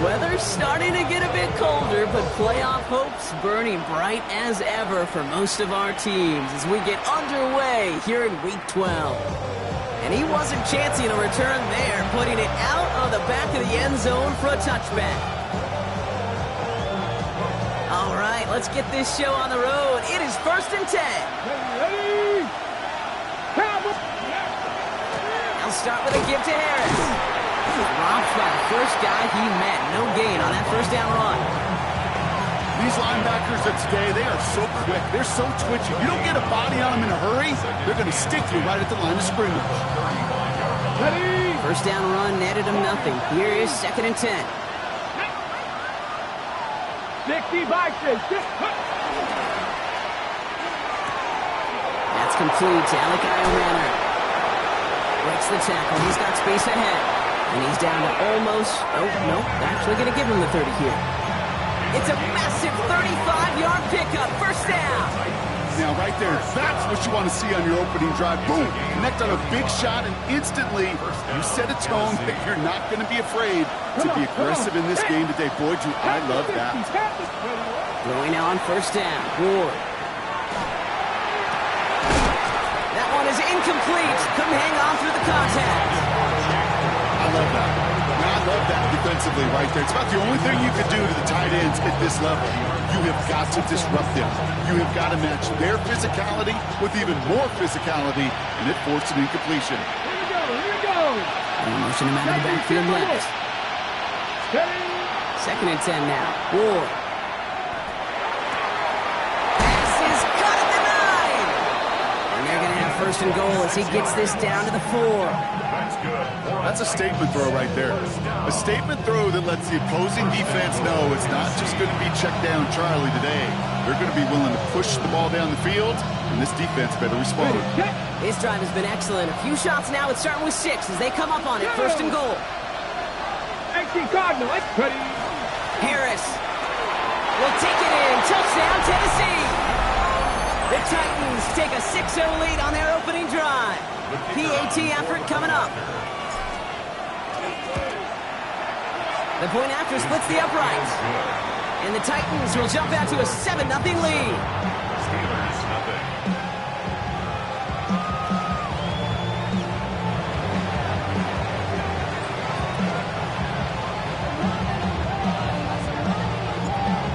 Weather's starting to get a bit colder, but playoff hopes burning bright as ever for most of our teams as we get underway here in Week 12. And he wasn't chancing a return there, putting it out of the back of the end zone for a touchback. All right, let's get this show on the road. It is 1st and 10. They'll start with a give to Harris. Dropped by the first guy he met. No gain on that first down run. These linebackers of today, they are so quick. They're so twitchy. You don't get a body on them in a hurry, they're going to stick you right at the line of scrimmage. First down run netted him nothing. Here is 2nd and 10. 60 by 6. That's complete to Alec Manor. Breaks the tackle. He's got space ahead. And he's down to almost, actually going to give him the 30 here. It's a massive 35-yard pickup, first down. Now, right there, that's what you want to see on your opening drive. Boom, connect on a big shot, and instantly you set a tone that you're not going to be afraid to be aggressive in this game today. Boy, do I love that. Throwing now on first down, Ward. That one is incomplete. Couldn't hang on through the contact. I love that. I love that defensively right there. It's about the only thing you can do to the tight ends at this level. You have got to disrupt them. You have got to match their physicality with even more physicality, and it forced an incompletion. Here we go. And motion him out of the backfield left. 2nd and 10 now. Ward. Pass is cut at the 9. And they're going to have 1st and goal as he gets this down to the 4. That's a statement throw right there. A statement throw that lets the opposing defense know it's not just going to be check down Charlie today. They're going to be willing to push the ball down the field, and this defense better respond. This drive has been excellent. A few shots now. It's starting with 6 as they come up on it. 1st and goal. 18 Cardinal. Harris will take it in. Touchdown, Tennessee. The Titans take a 6-0 lead on their opening drive. PAT effort coming up. The point after splits the uprights. And the Titans will jump out to a 7-0 lead.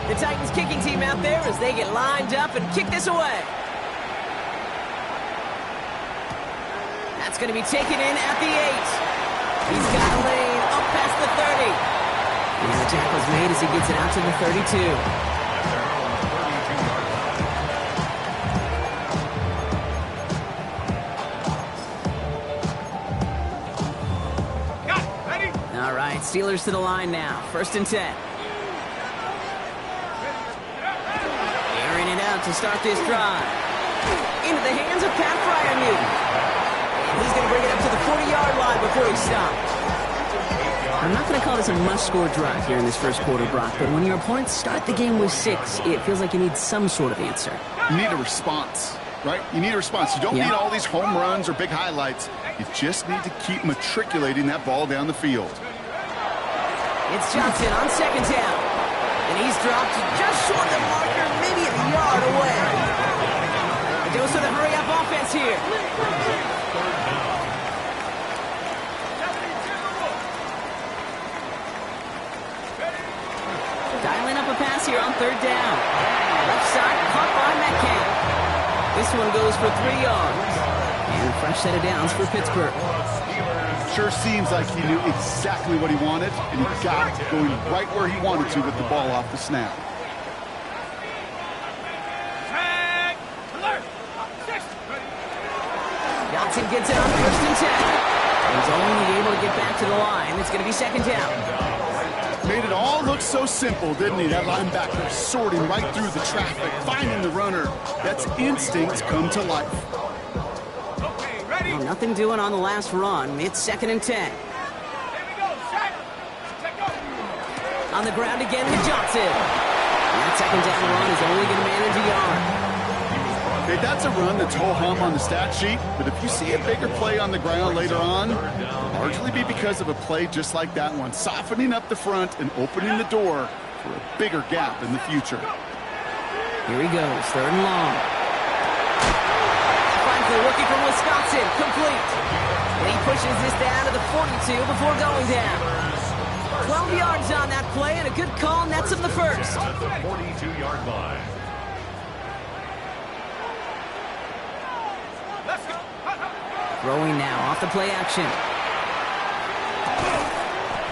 The Titans kicking team out there as they get lined up and kick this away. That's going to be taken in at the 8. He's got a lane up past the 30. And the tackle's made as he gets it out to the 32. All right, Steelers to the line now. 1st and 10. Airing it out to start this drive. Into the hands of Pat Freiermuth. He's going to bring it up to the 40-yard line before he stops. I'm not going to call this a must-score drive here in this first quarter, Brock, but when your opponents start the game with 6, it feels like you need some sort of answer. You need a response, right? You need a response. You don't need all these home runs or big highlights. You just need to keep matriculating that ball down the field. It's Johnson on 2nd down. And he's dropped just short of the marker, maybe a yard away. A dose of the hurry-up offense here. Dialing up a pass here on 3rd down. Left side, caught by Metcalf. This one goes for 3 yards. And a fresh set of downs for Pittsburgh. Sure seems like he knew exactly what he wanted, and he got it going right where he wanted to with the ball off the snap. Johnson gets it on 1st and 10. He's only able to get back to the line. It's going to be 2nd down. Made it all look so simple, didn't he? That linebacker sorting right through the traffic, finding the runner. That's instinct come to life. Well, nothing doing on the last run. It's 2nd and 10. On the ground again with Johnson. And that 2nd down run is only going to manage a yard. Hey, that's a run that's ho-hum on the stat sheet, but if you see a bigger play on the ground later on, largely be because of a play just like that one, softening up the front and opening the door for a bigger gap in the future. Here he goes, 3rd and long. Finds the rookie from Wisconsin, complete. And he pushes this down to the 42 before going down. 12 yards on that play, and a good call nets him the first. At the 42-yard line. Throwing now off the play action.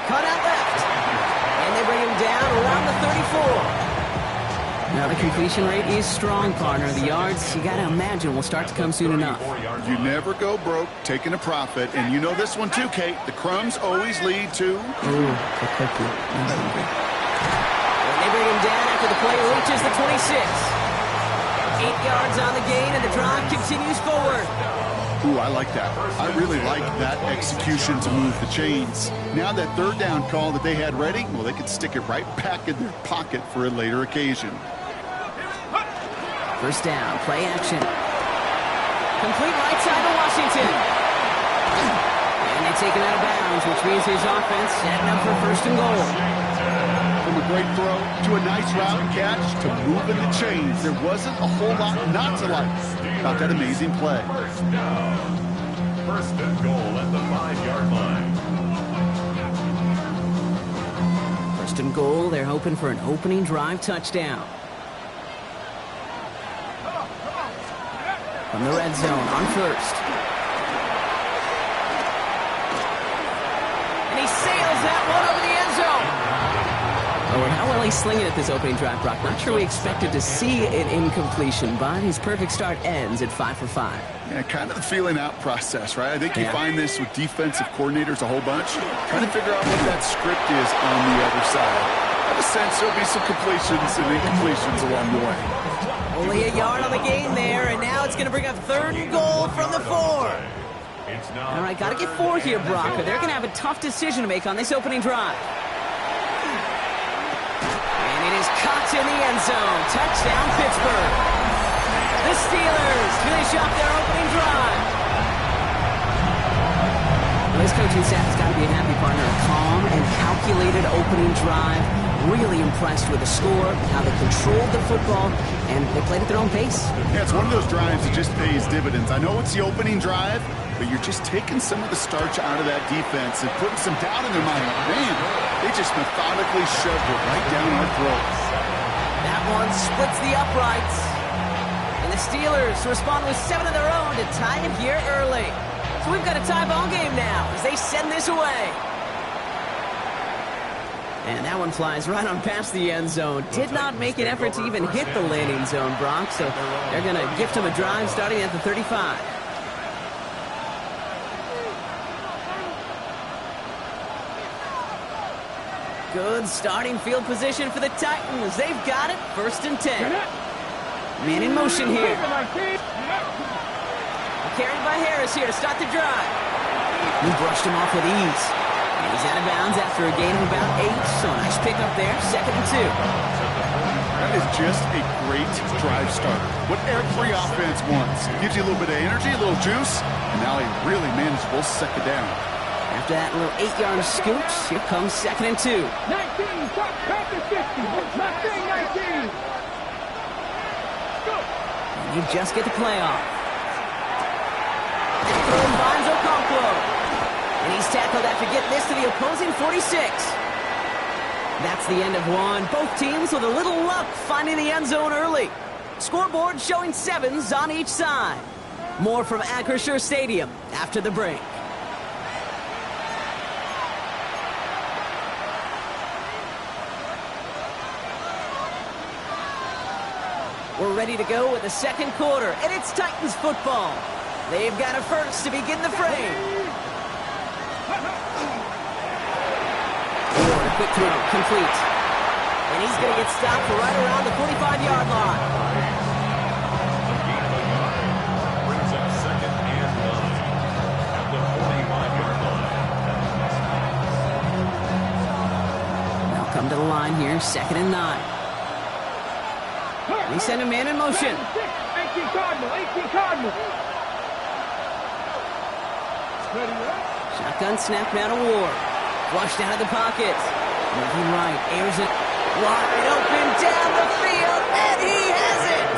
Cut out left. And they bring him down around the 34. Now the completion rate is strong, partner. The yards, you got to imagine, will start to come soon enough. You never go broke taking a profit, and you know this one too, Kate. The crumbs always lead to... Ooh, the cookie. And they bring him down after the play reaches the 26. 8 yards on the gain, and the drive continues forward. Ooh, I like that. I really like that execution to move the chains. Now that 3rd down call that they had ready, well, they could stick it right back in their pocket for a later occasion. 1st down, play action. Complete right side to Washington. And they take him out of bounds, which means his offense setting up for 1st and goal. From a great throw to a nice route and catch to moving the chains, there wasn't a whole lot not to like about that amazing play. 1st down. 1st and goal at the 5-yard line. 1st and goal, they're hoping for an opening drive touchdown. From the red zone on 1st. And he sails that one over the end zone. Oh, and how will he sling it at this opening drive, Brock? Not sure we expected to see an incompletion, but his perfect start ends at 5 for 5. Yeah, kind of the feeling out process, right? I think you find this with defensive coordinators a whole bunch, trying to figure out what that script is on the other side. I have a sense there'll be some completions and incompletions along the way. Only a yard on the gain there, and now it's going to bring up 3rd and goal from the 4. All right, got to get 4 here, Brock, or they're going to have a tough decision to make on this opening drive. And it is caught in the end zone. Touchdown, Pittsburgh. The Steelers finish off their opening drive. Well, this coaching staff has got to be a happy partner. A calm and calculated opening drive. Really impressed with the score, how they controlled the football, and they played at their own pace. Yeah, it's one of those drives that just pays dividends. I know it's the opening drive, but you're just taking some of the starch out of that defense and putting some doubt in their mind. Man, they just methodically shoved it right down our throats. That one splits the uprights. And the Steelers respond with 7 of their own to tie it here early. So we've got a tie ball game now as they send this away. And that one flies right on past the end zone. Did not make an effort to even hit the landing zone, Brock. So they're going to gift him a drive starting at the 35. Good starting field position for the Titans. They've got it. 1st and 10. Man in motion here. Carried by Harris here to start the drive. He brushed him off with ease. And he's out of bounds after a gain of about 8. So nice pickup there. 2nd and 2. That is just a great drive starter. What every offense wants. Gives you a little bit of energy, a little juice, and now a really manageable 2nd down. After that little 8-yard scoot, here comes 2nd and 2. 19, top Panthers 50. Left thing, 19. Go. And you just get the play off. Throw finds Okonkwo. And he's tackled after getting this to the opposing 46. That's the end of one. Both teams with a little luck finding the end zone early. Scoreboard showing 7s on each side. More from Acrisure Stadium after the break. We're ready to go with the 2nd quarter, and it's Titans football. They've got a first to begin the frame. Ward, a quick throw, complete. And he's going to get stopped right around the 45-yard line. Brings up 2nd and 9 at the 45-yard line. Now come to the line here, 2nd and 9. We send a man in motion. 18 Cardinal, 18 Cardinal. Ready, right? Shotgun snap now to Ward. Flushed out of the pocket. Moving right, airs it wide open down the field, and he has it!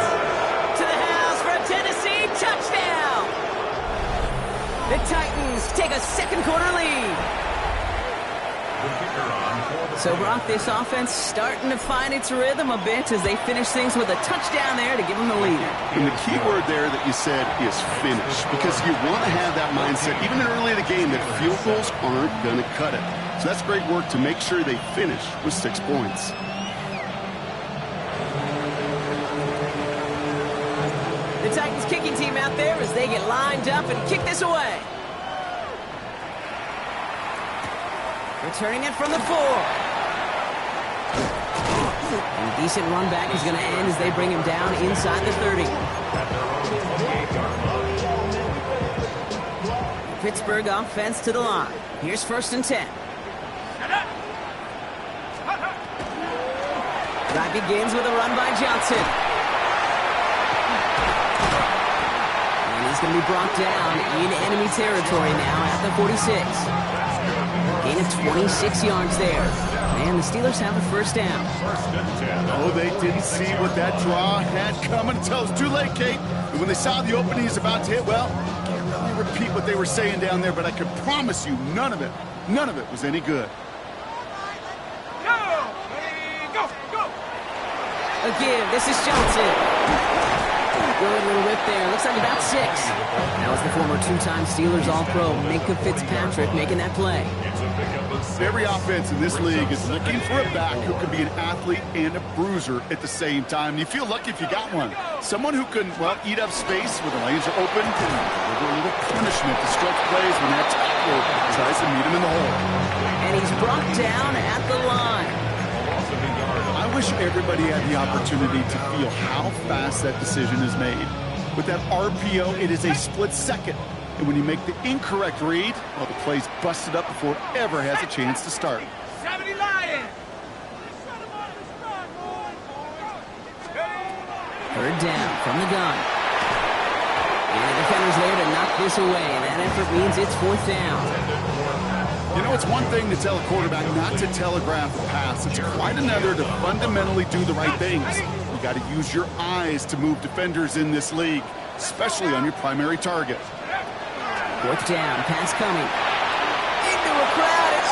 To the house for a Tennessee touchdown! The Titans take a second quarter lead. So, Brock, this offense starting to find its rhythm a bit as they finish things with a touchdown there to give them the lead. And the key word there that you said is finish, because you want to have that mindset, even early in the game, that field goals aren't going to cut it. So that's great work to make sure they finish with 6 points. The Titans kicking team out there as they get lined up and kick this away. Returning it from the 4. And a decent run back is going to end as they bring him down inside the 30. Pittsburgh offense to the line. Here's 1st and 10. Drive begins with a run by Johnson. And he's going to be brought down in enemy territory now at the 46. Gain of 26 yards there. And the Steelers have a 1st down. Oh, they didn't see what that draw had coming until it was too late, Kate. And when they saw the opening he's about to hit, well, can't really repeat what they were saying down there, but I can promise you none of it was any good. Again, this is Johnson. Good little whip there. Looks like about 6. That was the former 2-time Steelers All-Pro, Minkah Fitzpatrick, making that play. Every offense in this league is looking for a back who can be an athlete and a bruiser at the same time. And you feel lucky if you got one. Someone who can, well, eat up space when the lanes are open and deliver a little punishment to stretch plays when that tackle tries to meet him in the hole. And he's brought down at the line. I wish everybody had the opportunity to feel how fast that decision is made. With that RPO, it is a split second. And when you make the incorrect read, well, the play's busted up before it ever has a chance to start. 70 Lions. 3rd down from the gun. And the defender's there to knock this away. And that effort means it's 4th down. You know, it's one thing to tell a quarterback not to telegraph a pass. It's quite another to fundamentally do the right things. You got to use your eyes to move defenders in this league, especially on your primary target. 4th down, pass coming. Into a crowd and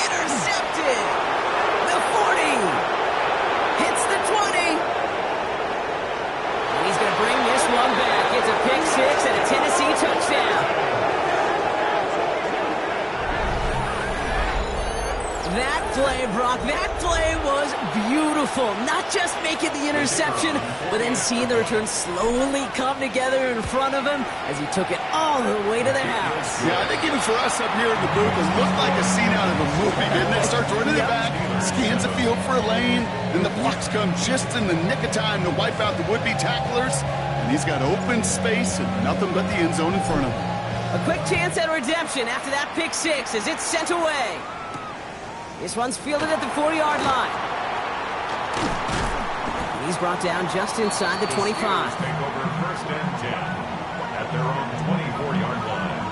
intercepted. The 40. Hits the 20. And he's going to bring this one back. It's a pick 6 and a Tennessee touchdown. That play, Brock, that play was beautiful. Not just making the interception, but then seeing the return slowly come together in front of him as he took it all the way to the house. Yeah, I think even for us up here in the booth, it looked like a scene out of a movie, didn't it? Starts running it back, scans the field for a lane, then the blocks come just in the nick of time to wipe out the would-be tacklers, and he's got open space and nothing but the end zone in front of him. A quick chance at redemption after that pick 6 as it's sent away. This one's fielded at the 40-yard line. And he's brought down just inside the 25. Take over 1st and 10 at their own 24-yard line.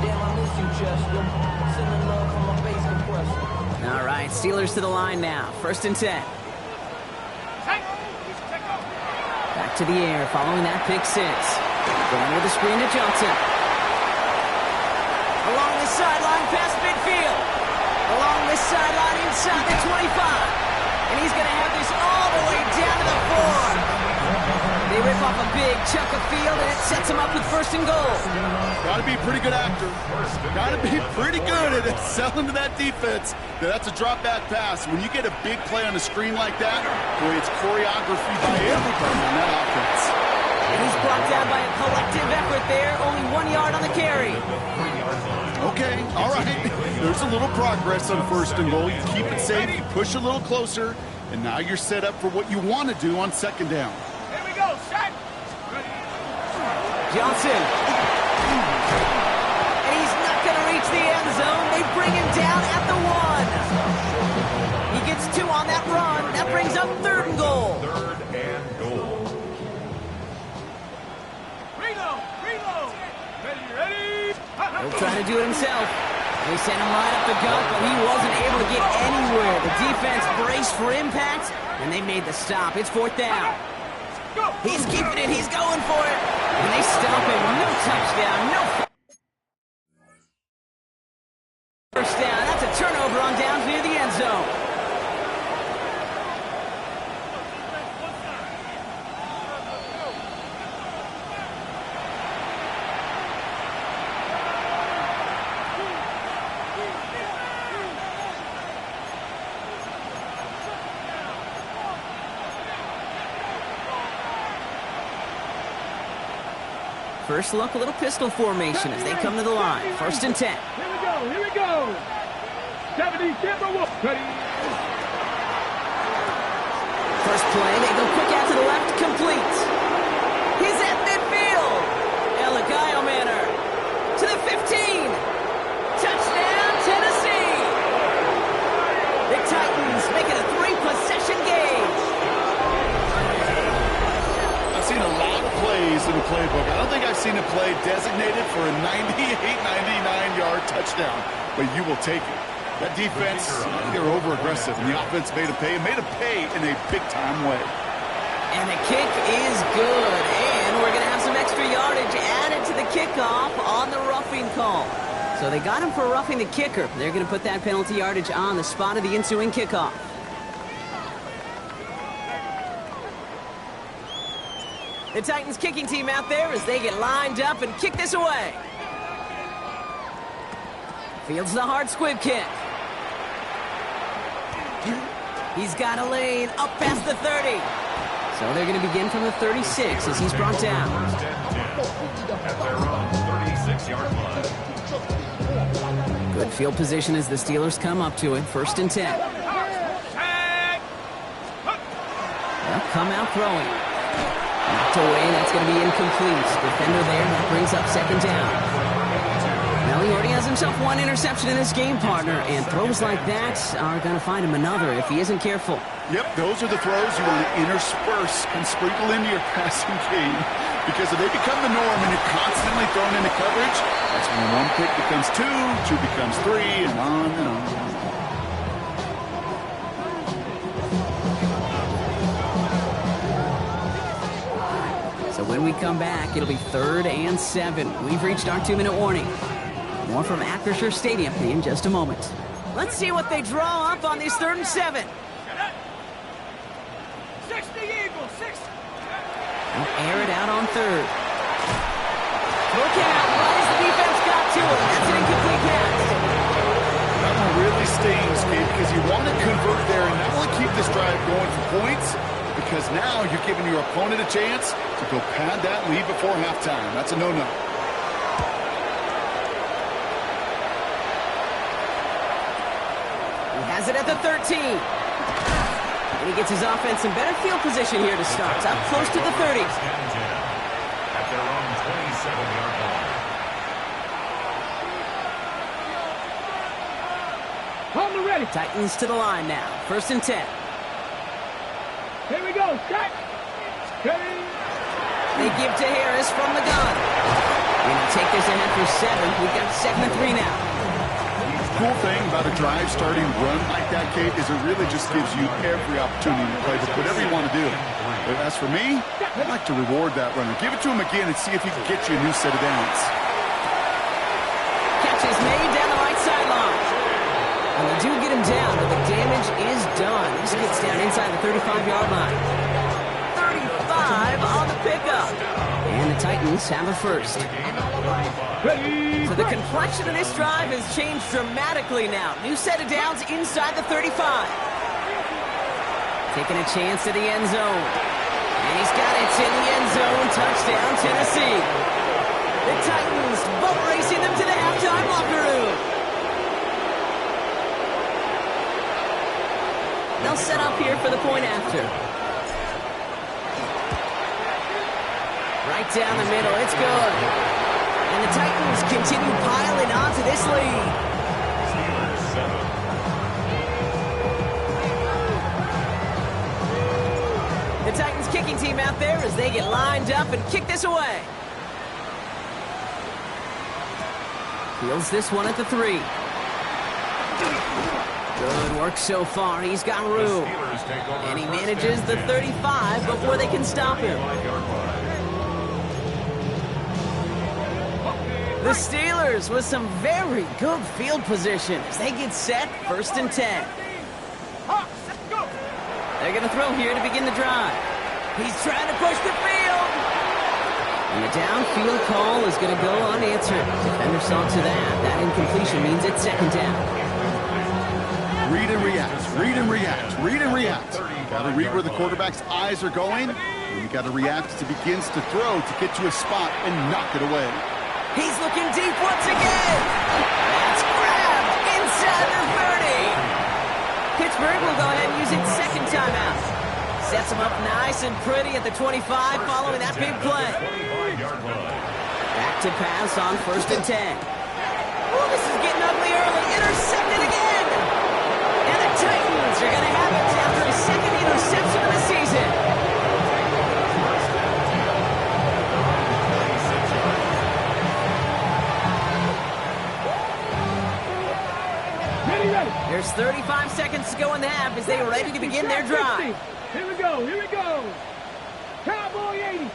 Damn, I miss you, Chester. Sending love from my bass compressor. All right, Steelers to the line now. 1st and 10. Back to the air following that pick 6. Going with the screen to Johnson. Along the sideline past midfield. Along the sideline inside the 25. And he's going to have this all the way down to the 4. They rip off a big chunk of field, and it sets him up with 1st and goal. Got to be a pretty good actor. Got to be pretty good at selling to that defense. That's a drop back pass. When you get a big play on a screen like that, boy, it's choreography by everybody on that offense. And he's brought down by a collective effort there. Only 1 yard on the carry. Okay, all right. There's a little progress on 1st and goal. You keep it safe, you push a little closer, and now you're set up for what you want to do on 2nd down. Here we go, shot. Johnson. And he's not going to reach the end zone. They bring him down at the 1. He gets 2 on brings up 3rd and goal. 3rd and goal. Reload! Reload! Ready! He'll try to do it himself. They sent him right up the gut, but he wasn't able to get anywhere. The defense braced for impact, and they made the stop. It's 4th down. He's keeping it. He's going for it. And they stop him. No touchdown. No first down. That's a turnover on downs near the end zone. First look, a little pistol formation as they come to the line. 1st and 10. Here we go, here we go. 70 Timberwolves. Ready? First play, they go quick out to the left, complete. He's at midfield. Elagayo Manor to the 15. Touchdown, Tennessee. The Titans make it a 3-possession game. I've seen a lot of plays in the playbook. I don't think I've seen a play designated for a 98, 99-yard touchdown, but you will take it. That defense, they're over-aggressive, and the offense made a pay in a big-time way. And the kick is good, and we're going to have some extra yardage added to the kickoff on the roughing call. So they got him for roughing the kicker. They're going to put that penalty yardage on the spot of the ensuing kickoff. The Titans kicking team out there as they get lined up and kick this away. Fields the hard squib kick. He's got a lane up past the 30. So they're going to begin from the 36 as he's brought down. 1st and 10 at their own 36-yard line. Good field position as the Steelers come up to it. 1st and 10. They'll come out throwing. Knocked away, that's going to be incomplete. Defender there, that brings up 2nd down. Now he already has himself 1 interception in this game, partner, and throws like that are going to find him another if he isn't careful. Yep, those are the throws you want to intersperse and sprinkle into your passing game, because if they become the norm and you're constantly thrown into coverage, that's when 1 pick becomes 2, 2 becomes 3, and on and on. So when we come back, it'll be 3rd and 7. We've reached our 2-minute warning. More from Acrisure Stadium in just a moment. Let's see what they draw up on this 3rd and 7. 60 Eagles, 60. They'll air it out on 3rd. Look out, right as the defense got to it. That's an incomplete pass. That one really stings, Gabe, because you want to convert there and not only keep this drive going for points, because now you're giving your opponent a chance to go pad that lead before halftime. That's a no-no. He has it at the 13. And he gets his offense in better field position here to start. Up close to the 30. 1st and 10 at their own 27-yard line. On the ready. Titans to the line now. 1st and 10. Here we go. Set. Ready. They give to Harris from the gun. Going to take this ahead for 7. We've got 2nd and 3 now. The cool thing about a drive starting run like that, Kate, is it really just gives you every opportunity to play whatever you want to do. But as for me, I'd like to reward that runner. Give it to him again and see if he can get you a new set of downs. Catch is made down the right sideline. And they do get him down, but the damage is done. This gets down inside the 35-yard line. 35 on the pickup. And the Titans have a first. Ready. So the complexion of this drive has changed dramatically now. New set of downs inside the 35. Taking a chance to the end zone. And he's got it in the end zone. Touchdown, Tennessee. The Titans boat racing them to the halftime locker room. They'll set up here for the point after. Right down the middle. It's good. And the Titans continue piling onto this lead. Steelers 7. kicking team out there as they get lined up and kick this away. Fields this one at the 3. Good work so far. He's got room. And he manages the 35 before they can stop him. The Steelers with some very good field position as they get set, 1st and 10. They're going to throw here to begin the drive. He's trying to push the field. And the downfield call is going to go unanswered. Defender saw to that. That incompletion means it's 2nd down. Read and react, read and react, read and react. Got to read where the quarterback's eyes are going. And you got to react as he begins to throw to get to a spot and knock it away. He's looking deep once again. That's grabbed inside the 30. Pittsburgh will go ahead and use its 2nd timeout. Sets him up nice and pretty at the 25 following that big play. Back to pass on 1st and 10. Oh, this is getting ugly early. Intercepted again. And the Titans are going to have it after his 2nd interception of the season. There's 35 seconds to go in the half as they are ready to begin their drive. Here we go, here we go. Cowboy 80.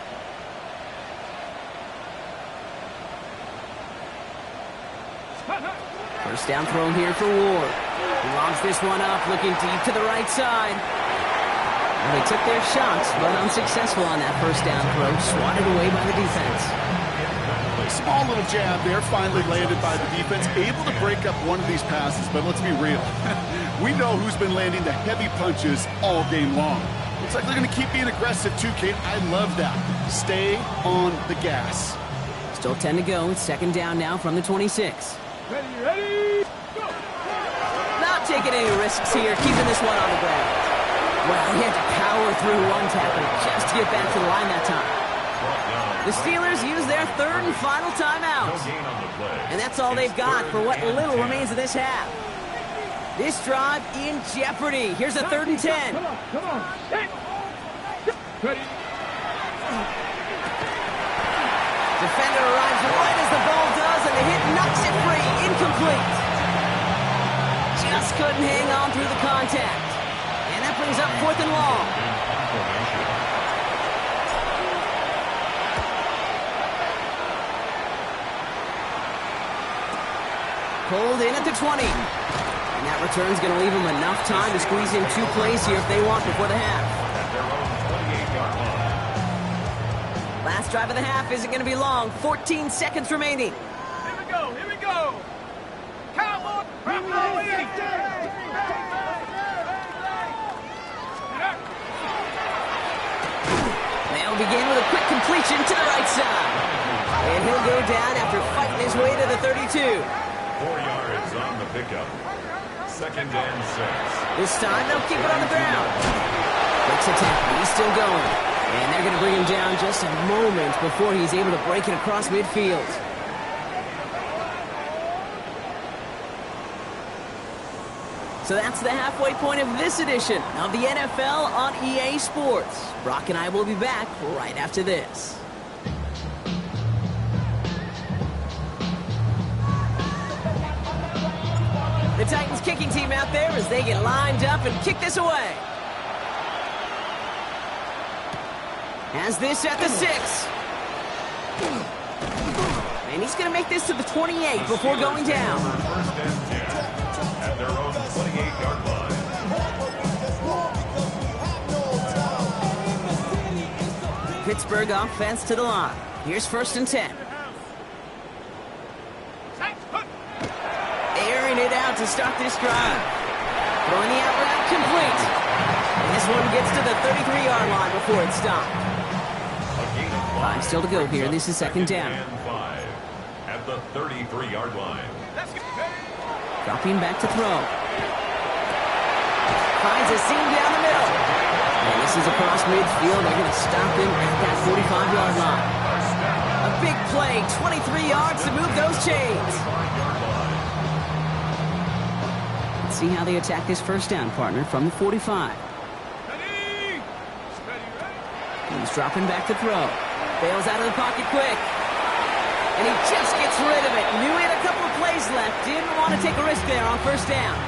First down throw here for Ward. He lobs this one up, looking deep to the right side. Well, they took their shots, but unsuccessful on that first down throw, swatted away by the defense. Small little jab there, finally landed by the defense. Able to break up one of these passes, but let's be real. We know who's been landing the heavy punches all game long. Looks like they're going to keep being aggressive too, Kate. I love that. Stay on the gas. Still 10 to go. It's 2nd down now from the 26. Ready, go! Not taking any risks here, keeping this one on the ground. Well, he had to power through one tackle just to get back to the line that time. The Steelers use their 3rd and final timeout. And that's all they've got for what little remains of this half. This drive in jeopardy. Here's a 3rd and 10. Come on. Ready. Defender arrives right as the ball does, and the hit knocks it free. Incomplete. Just couldn't hang on through the contact. And that brings up 4th and long. Pulled in at the 20. And that return's going to leave them enough time to squeeze in 2 plays here if they want before the half. Last drive of the half isn't going to be long. 14 seconds remaining. Here we go. Cowboy 80. They'll begin with a quick completion to the right side. And he'll go down after fighting his way to the 32. 4 yards on the pickup. 2nd and 6. This time they'll keep it on the ground. Breaks a tackle. He's still going. And they're going to bring him down just a moment before he's able to break it across midfield. So that's the halfway point of this edition of the NFL on EA Sports. Brock and I will be back right after this. The Titans kicking team out there as they get lined up and kick this away. Has this at the 6. And he's going to make this to the 28 before going down. 1st and 10 at their own 28-yard line. Pittsburgh offense to the line. Here's 1st and 10. Airing it out to start this drive. Throwing the out route complete. And this one gets to the 33-yard line before it's stopped. 5 still to go here. This is 2nd down. And 5 at the 33-yard line. Dropping back to throw. Finds a seam down the middle. And this is across midfield. They're going to stop him at that 45-yard line. A big play, 23 yards to move those chains. Let's see how they attack this 1st down, partner, from the 45. He's dropping back to throw. Bails out of the pocket quick. And he just gets rid of it. Knew he had a couple of plays left. Didn't want to take a risk there on first down.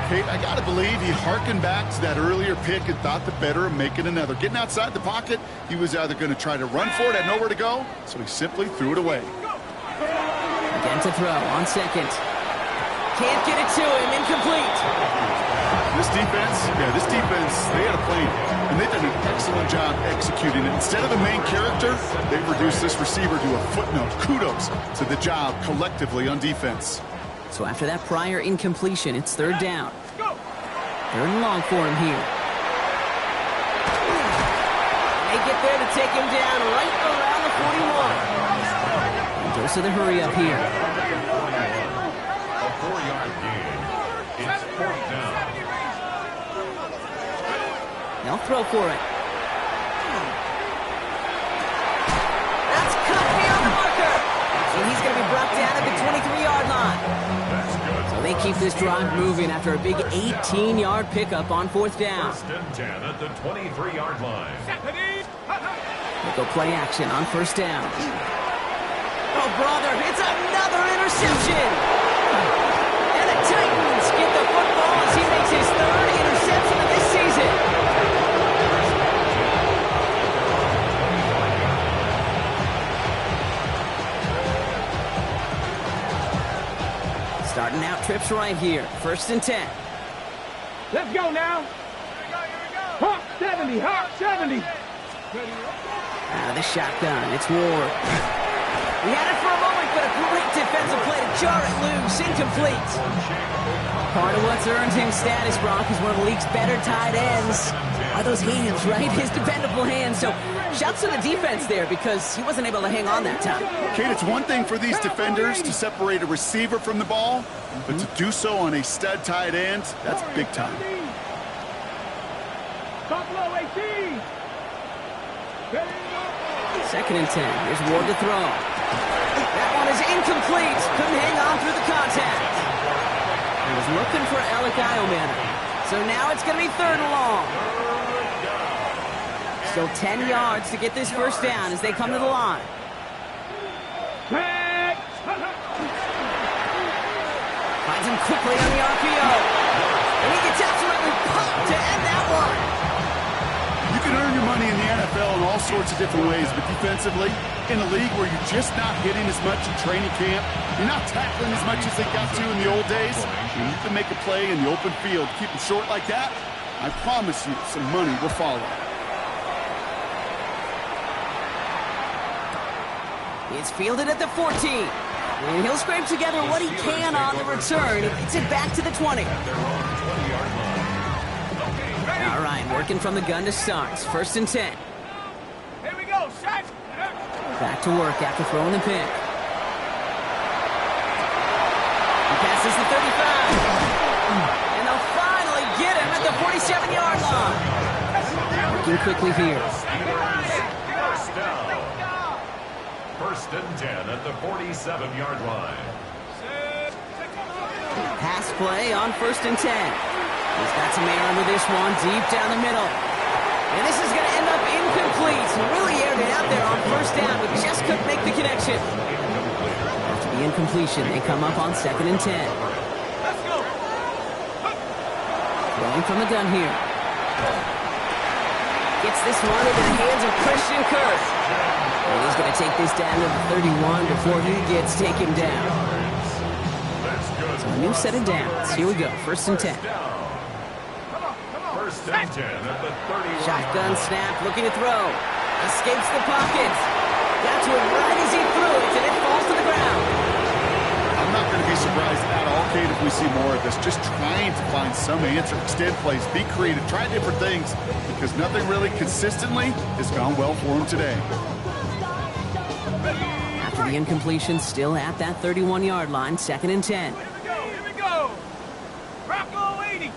Kate, I got to believe he hearkened back to that earlier pick and thought the better of making another. Getting outside the pocket, he was either going to try to run for it, had nowhere to go, so he simply threw it away. Again to throw on second. Can't get it to him. Incomplete. This defense, they had a plan, and they've done an excellent job executing it. Instead of the main character, they've reduced this receiver to a footnote. Kudos to the job collectively on defense. So after that prior incompletion, it's third down. Third and long for him here. They get there to take him down right around the 41. And goes to the hurry up here. A 4-yard gain. It's fourth down. They'll throw for it. That's cut beyond the marker. And he's going to be brought down at the 23-yard line. That's good. So they keep this drive moving after a big 18-yard pickup on fourth down. First and 10 at the 23-yard line. They go play action on first down. Oh, brother, it's another interception. And the Titans get the football as he makes his third interception of this season. Starting out trips right here. First and 10. Let's go now. Hawk 70, Hawk 70. Out of the shotgun, it's Ward. He had it for a moment, but a great defensive play to jar it loose. Incomplete. Part of what's earned him status, Brock, is one of the league's better tight ends. Are those hands, right? His dependable hands. So shouts to the defense there because he wasn't able to hang on that time. Kate, it's one thing for these defenders to separate a receiver from the ball, but to do so on a stud tight end, that's big time. Buffalo 18. Second and 10. Here's Ward to throw. That one is incomplete. Couldn't hang on through the contact. He was looking for Alec Iomanner. So now it's going to be third and long. Still 10 yards to get this first down as they come to the line. Finds him quickly on the RPO. And he gets absolutely pumped to end that one. You can earn your money in the NFL in all sorts of different ways, but defensively, in a league where you're just not hitting as much in training camp, you're not tackling as much as they got to in the old days, you need to make a play in the open field. Keep them short like that, I promise you some money will follow. It's fielded at the 14. And he'll scrape together what he can on the return. He gets it back to the 20. All right, working from the gun to start. First and 10. Here we go, shot. Back to work after throwing the pick. He passes the 35. And they'll finally get him at the 47-yard line. Working quickly here. First down. First and 10 at the 47-yard line. Pass play on first and 10. He's got some air under this one, deep down the middle. And this is going to end up incomplete. He really aired it out there on first down, but just couldn't make the connection. After the incompletion, they come up on second and 10. Let's go. Throwing from the gun here. Gets this one into the hands of Christian Kirk. And he's going to take this down to the 31 before he gets taken down. So a new set of downs. Here we go. First and 10. First and 10 at the 31. Shotgun snap, looking to throw. Escapes the pocket. Got to it right as he threw it, and it falls to the ground. I'm not going to be surprised at all, Kate, if we see more of this. Just trying to find some answer, extend plays, be creative, try different things, because nothing really consistently has gone well for him today. After the incompletion, still at that 31-yard line, second and 10. Here we go. Rocco 80.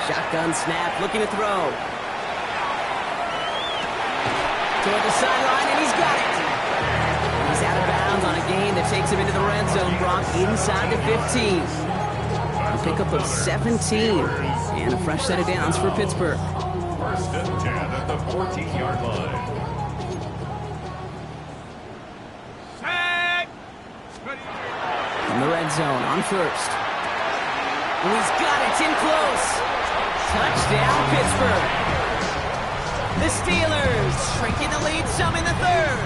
Shotgun snap, looking to throw. Toward the sideline, and he's got it. He's out of bounds on a gain that takes him into the red zone, Brock, inside the 15. pickup of 17. And a fresh set of downs for Pittsburgh. First and 10 at the 14-yard line. In the red zone on first. He's got it. It's in close. Touchdown, Pittsburgh. The Steelers shrinking the lead some in the third.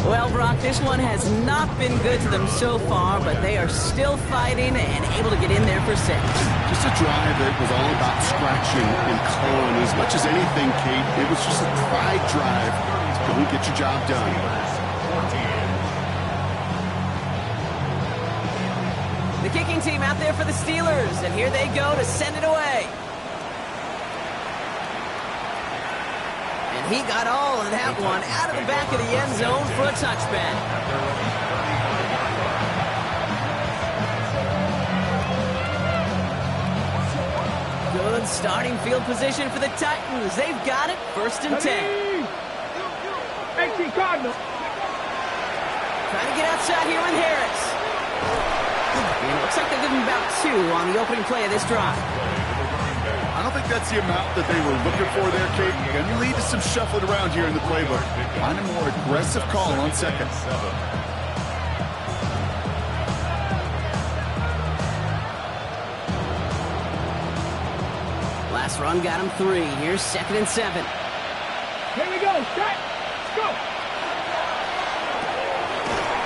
Well, Brock, this one has not been good to them so far, but they are still fighting and able to get in there for 6. Just a drive that was all about scratching and clawing. As much as anything, Kate, it was just a pride drive to go and get your job done. 14. The kicking team out there for the Steelers, and here they go to send it away. And he got all of that one out of the back of the end zone for a touchback. Good starting field position for the Titans. They've got it, first and 10. 18 Cardinals. Trying to get outside here with Harris. And it looks like they're giving about 2 on the opening play of this drive. I don't think that's the amount that they were looking for there, Kate. You're going to lead to some shuffling around here in the playbook. Find a more aggressive call on second. Last run got him 3. Here's second and 7. Here we go. Set. Go.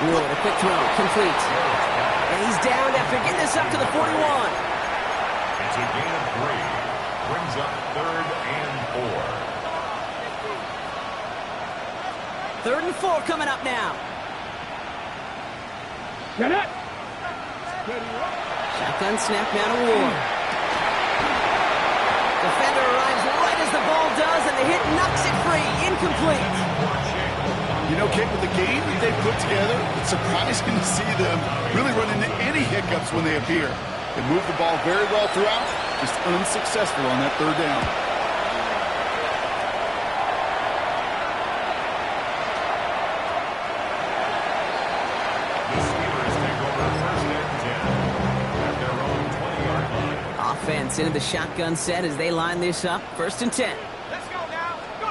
Wood, a quick throw, complete. And he's down after getting this up to the 41. It's a gain of 3. Brings up 3rd and 4. 3rd and 4 coming up now. Get it. Shotgun snap now to Ward. Defender arrives right as the ball does, and the hit knocks it free. Incomplete. You know, Kate, with the game that they put together, it's surprising to see them really run into any hiccups when they appear. They move the ball very well throughout, just unsuccessful on that 3rd down. The Steelers take over first and 10 at their own 20-yard line. Offense into the shotgun set as they line this up. First and 10. Let's go now. Go.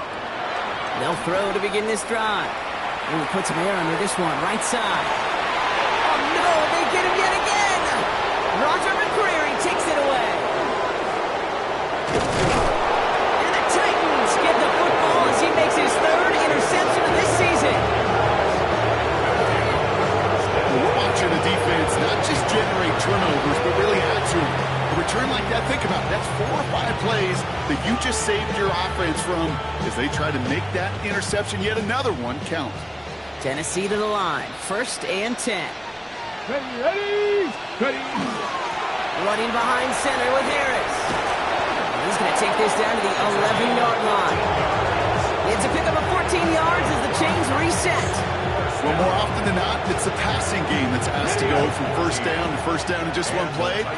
They'll throw to begin this drive. Ooh, put some air under this one, right side. Oh, no, they get him yet again. Roger McCreary takes it away. And the Titans get the football as he makes his 3rd interception of this season. We're watching the defense not just generate turnovers, but really add to them. A return like that, think about it. That's 4 or 5 plays that you just saved your offense from as they try to make that interception, yet another one, count. Tennessee to the line. First and 10. Ready. Running behind center with Harris. He's going to take this down to the 11-yard line. It's a pickup of 14 yards as the chains reset. Well, more often than not, it's the passing game that's asked to go from first down in just one play.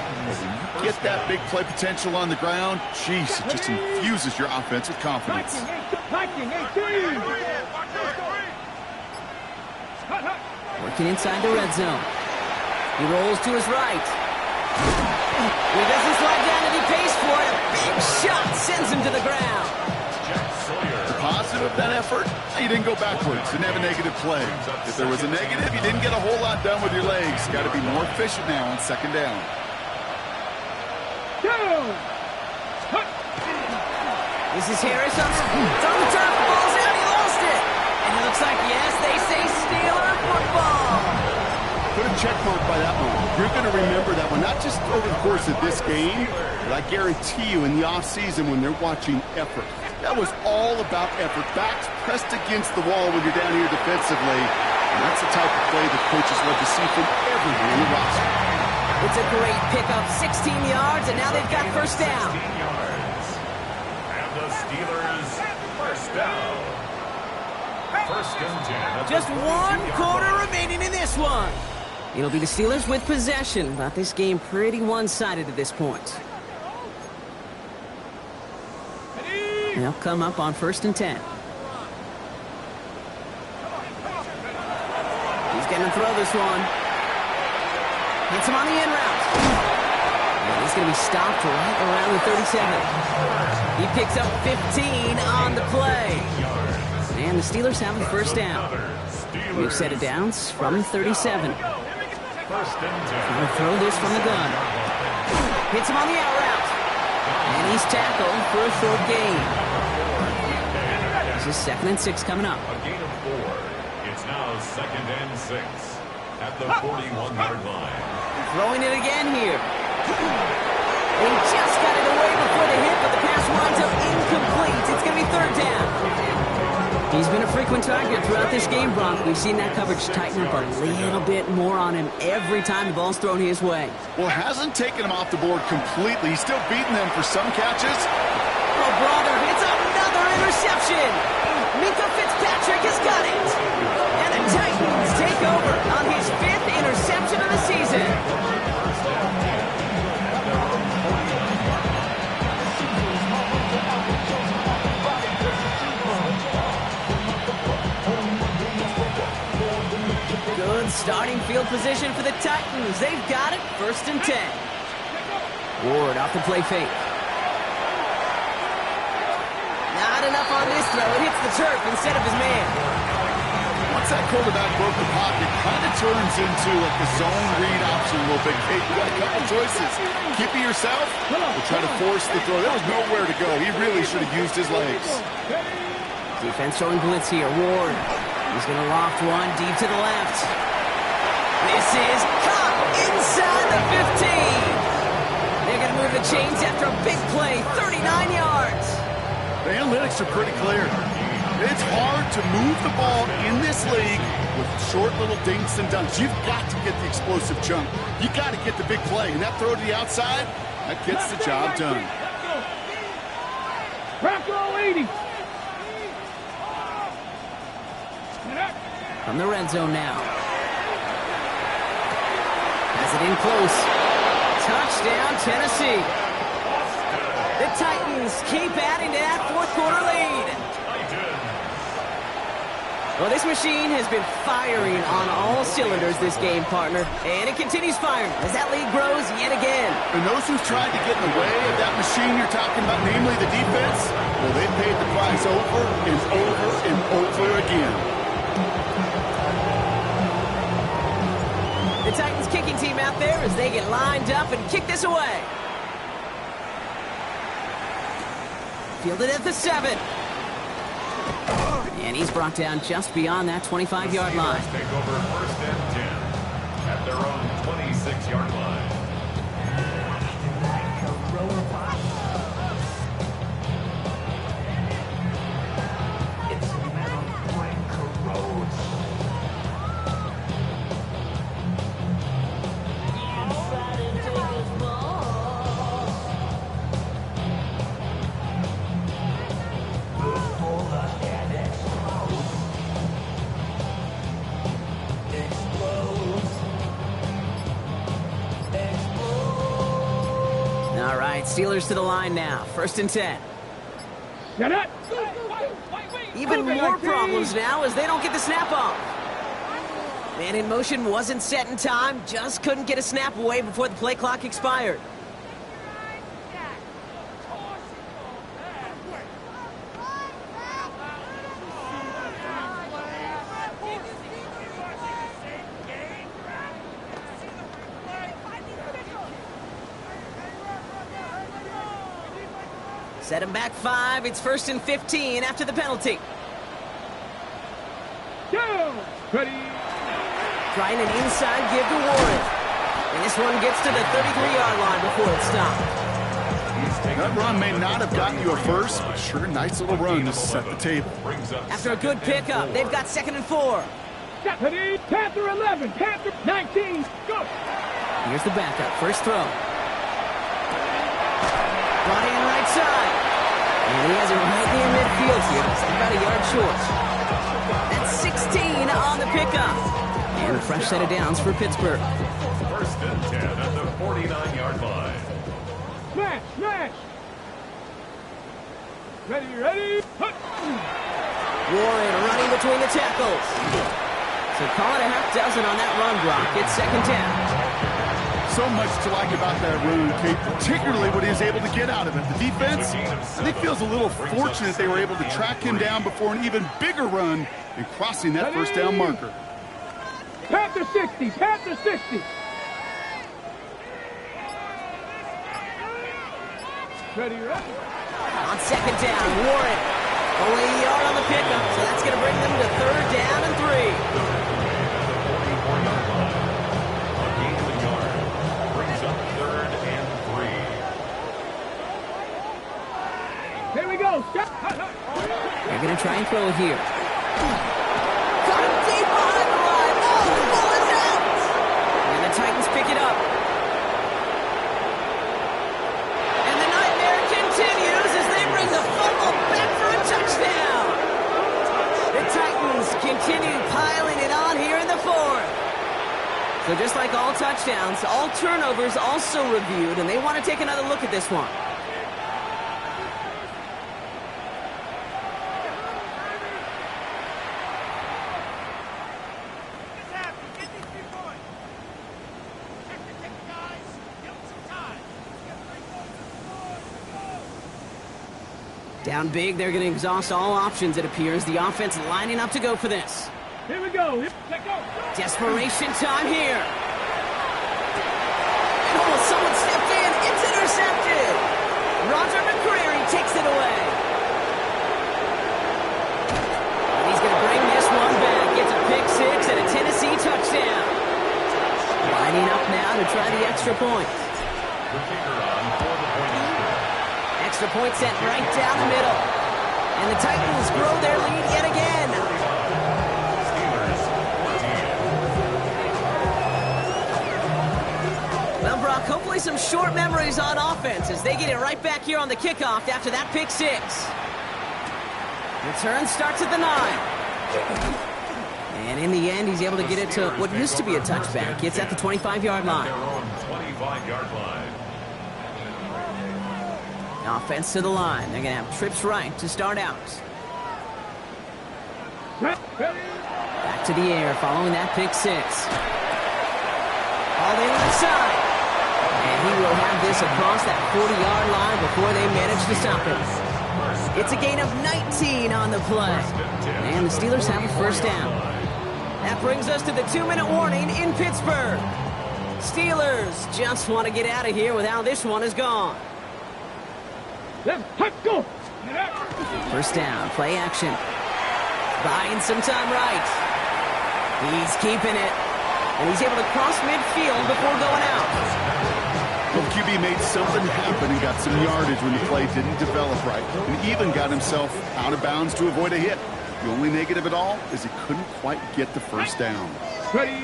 Get that big play potential on the ground. Jeez, it just infuses your offense with confidence. Viking 18. Working inside the red zone. He rolls to his right. He doesn't slide down and he pays for it. A big shot sends him to the ground. The positive of that effort, you didn't go backwards. Didn't have a negative play. If there was a negative, you didn't get a whole lot done with your legs. Got to be more efficient now on second down. This is Harris on the turf. Ball's out. He lost it. And it looks like, yes, they say Steeler football. Put a check mark by that one. You're going to remember that one, not just over the course of this game, but I guarantee you in the offseason when they're watching effort. That was all about effort. Backs pressed against the wall when you're down here defensively. And that's the type of play that coaches love to see from everyone in the roster. It's a great pickup, 16 yards, and now they've got first down. 16 yards. And the Steelers first down. First and 10. Just 1 quarter remaining in this one. It'll be the Steelers with possession, but this game pretty one-sided at this point. They'll come up on first and 10. He's going to throw this one. Hits him on the in route. And he's going to be stopped right around the 37. He picks up 15 on the play. And the Steelers have a first down. New set of downs from 37. Trying to throw this from the gun. Hits him on the out route. And he's tackled for a short gain. This is 2nd and 6 coming up. A gain of 4. It's now 2nd and 6 at the 41-yard line. Throwing it again here. He just got it away before the hit, but the pass winds up incomplete. It's going to be 3rd down. He's been a frequent target throughout this game, Brock. We've seen that coverage tighten up a little bit more on him every time the ball's thrown his way. Well, hasn't taken him off the board completely. He's still beating them for some catches. Oh, brother, it's another interception. Minka Fitzpatrick has got it. And the Titans take over on his 5th interception of the season. Good starting field position for the Titans. They've got it. 1st and 10. Ward off the play fake. Not enough on this throw. It hits the turf instead of his man. Once that quarterback broke the pocket, kind of turns into like the zone read option a little bit. Kate, you got a couple choices. Keep it yourself or try to force the throw. There was nowhere to go. He really should have used his legs. Defense showing blitz here. Ward. He's going to loft one deep to the left. This is caught inside the 15. They're going to move the chains after a big play. 39 yards. The analytics are pretty clear. It's hard to move the ball in this league with short little dinks and dunks. You've got to get the explosive chunk. You got to get the big play. And that throw to the outside, that gets the job done. Bronco 80. From the red zone now. Has it in close. Touchdown, Tennessee. The Titans keep adding to that 4th quarter lead. Well, this machine has been firing on all cylinders this game, partner. And it continues firing as that lead grows yet again. And those who've tried to get in the way of that machine you're talking about, namely the defense, well, they've paid the price over and over and over again. The Titans kicking team out there as they get lined up and kick this away. Fielded at the 7. And he's brought down just beyond that 25-yard line. Take over 1st and 10 at their own 26-yard line. Steelers to the line now. 1st and 10. Even more problems now as they don't get the snap off. Man in motion wasn't set in time. Just couldn't get a snap away before the play clock expired. Set him back 5. It's 1st and 15 after the penalty. Go! Ready? Trying an inside give to Warren. And this one gets to the 33-yard line before it's stopped. That run may not have gotten you a first, but sure, nice little run to set the table. After a good pickup, they've got 2nd and 4. Ready? Panther 11, Panther 19, go! Here's the backup. First throw. Brought in right side. And he has it right near midfield here. It's about a yard short. That's 16 on the pickup. And a fresh set of downs for Pittsburgh. 1st and 10 at the 49-yard line. Smash, smash! Ready? Hut. Warren running between the tackles. So call it a half dozen on that run block. It's 2nd down. So much to like about that run, Kate, particularly what he was able to get out of it. The defense, I think, feels a little fortunate they were able to track him down before an even bigger run and crossing that first down marker. Panther 60, Panther 60. Ready, ready. On second down, Warren. Only a yard on the pickup, so that's going to bring them to third down and 3. 44-yard line. A gain of a yard. Brings up third and 3. Here we go. They're going to try and throw it here. Got him deep behind the line. Oh, the ball is out. And the Titans pick it up. And the nightmare continues as they bring the fumble back for a touchdown. The Titans continue piling it on here in the fourth. So just like all touchdowns, all turnovers also reviewed, and they want to take another look at this one. Down big, they're going to exhaust all options, it appears. The offense lining up to go for this. Here we go. Let's go. Desperation time here. Oh, someone stepped in. It's intercepted. Roger McCreary takes it away. And he's going to bring this one back. Gets a pick six and a Tennessee touchdown. Lining up now to try the extra point. The kicker on for the point. Extra point set right down the middle. And the Titans grow their lead yet again. Steelers 14. Well, Brock, hopefully some short memories on offense as they get it right back here on the kickoff after that pick six. Return starts at the 9. And in the end, he's able to get it to what used to be a touchback. It's at the 25-yard line. Their own 25-yard line. Offense to the line. They're going to have trips right to start out. Back to the air following that pick six. All the other side. And he will have this across that 40-yard line before they manage to stop him. It's a gain of 19 on the play. And the Steelers have a first down. That brings us to the 2-minute warning in Pittsburgh. Steelers just want to get out of here with how this one is gone. Let's go. First down, play action. Buying some time right. He's keeping it. And he's able to cross midfield before going out. Well, QB made something happen and got some yardage when the play didn't develop right. And even got himself out of bounds to avoid a hit. The only negative at all is he couldn't quite get the first down. Ready.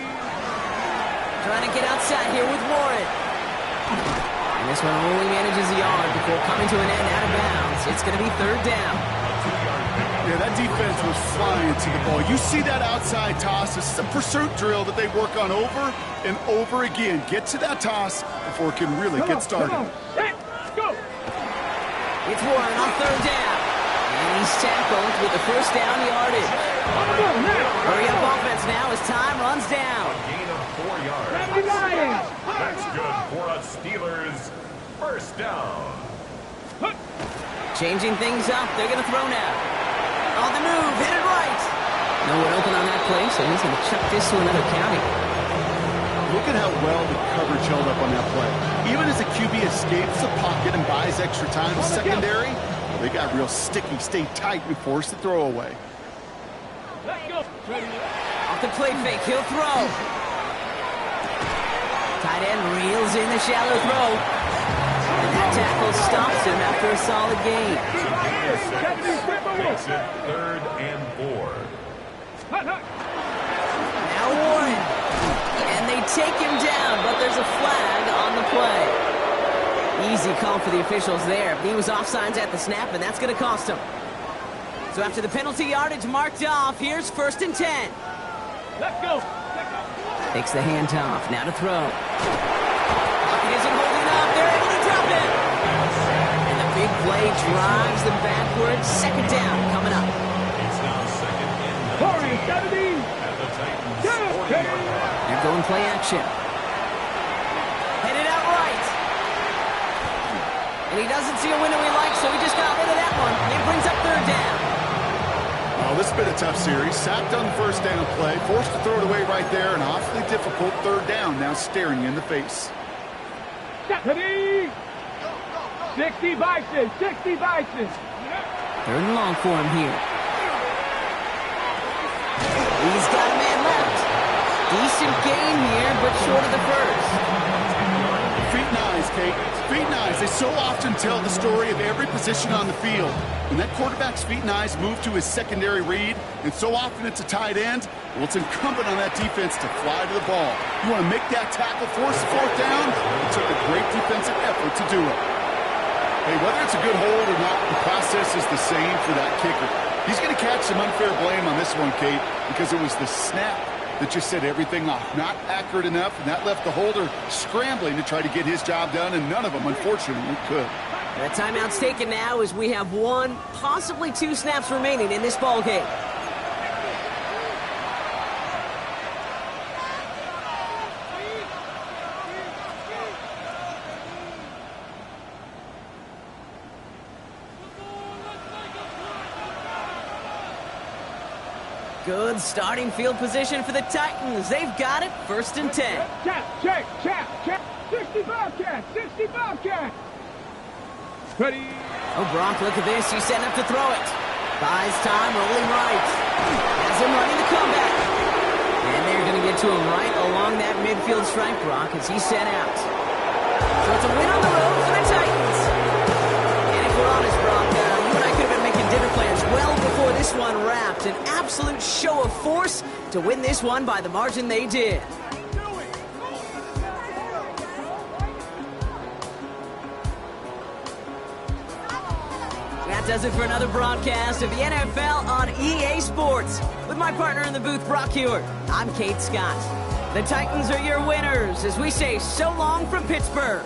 Trying to get outside here with Warren. And this one only manages a yard before coming to an end out of bounds. It's going to be third down. Yeah, that defense was flying to the ball. You see that outside toss. This is a pursuit drill that they work on over and over again. Get to that toss before it can really get started. Let's go. It's Warren on third down. And he's tackled with the first down yardage. Hurry up offense now as time runs down. Gain of 4 yards. That's good for a Steelers first down. Changing things up. They're going to throw now. On the move. Hit it right. No one open on that play, so he's going to chuck this to another county. Look at how well the coverage held up on that play. Even as the QB escapes the pocket and buys extra time secondary, they got real sticky, stayed tight, and forced the throw away. Let's go. Off the play fake. He'll throw. Tight end reels in the shallow throw. And that tackle stops him after a solid gain. Makes it third and 4. Now Warren. And they take him down, but there's a flag on the play. Easy call for the officials there. He was offsides at the snap, and that's going to cost him. So after the penalty yardage marked off, here's first and 10. Let's go. Takes the handoff. Now to throw. Pocket isn't holding up. They're able to drop it. And the big play drives them backwards. Second down coming up. It's now second and 17. at the Titans 40-yard line. They're going play action. And he doesn't see a window he likes, so he just got rid of that one. And it brings up third down. Oh, this has been a tough series. Sacked on the first down play, forced to throw it away right there, an awfully difficult third down now staring in the face. Ready? 60 Bison, 60 Bison. Third and long for him here. He's got a man left. Decent gain here, but short of the first. Feet and eyes, Kate. Feet and eyes. They so often tell the story of every position on the field. When that quarterback's feet and eyes move to his secondary read, and so often it's a tight end, well, it's incumbent on that defense to fly to the ball. You want to make that tackle, force the fourth down? It took a great defensive effort to do it. Hey, whether it's a good hold or not, the process is the same for that kicker. He's going to catch some unfair blame on this one, Kate, because it was the snap that just set everything off. Not accurate enough, and that left the holder scrambling to try to get his job done, and none of them, unfortunately, could. That timeout's taken now as we have 1, possibly 2 snaps remaining in this ball game. Good starting field position for the Titans. They've got it, 1st and 10. Check. 60 Bobcats, 60 Bobcats. Ready? Oh, Brock, look at this. He's setting up to throw it. Buys time, rolling right. Has him running the comeback. And they're going to get to him right along that midfield stripe, Brock, as he's set out. So it's a win on the road for the Titans. And if we're honest, Brock, you and I could have been making dinner plans well before this one wrapped. An absolute show of force to win this one by the margin they did. That does it for another broadcast of the NFL on EA Sports. With my partner in the booth, Brock Huard, I'm Kate Scott. The Titans are your winners as we say so long from Pittsburgh.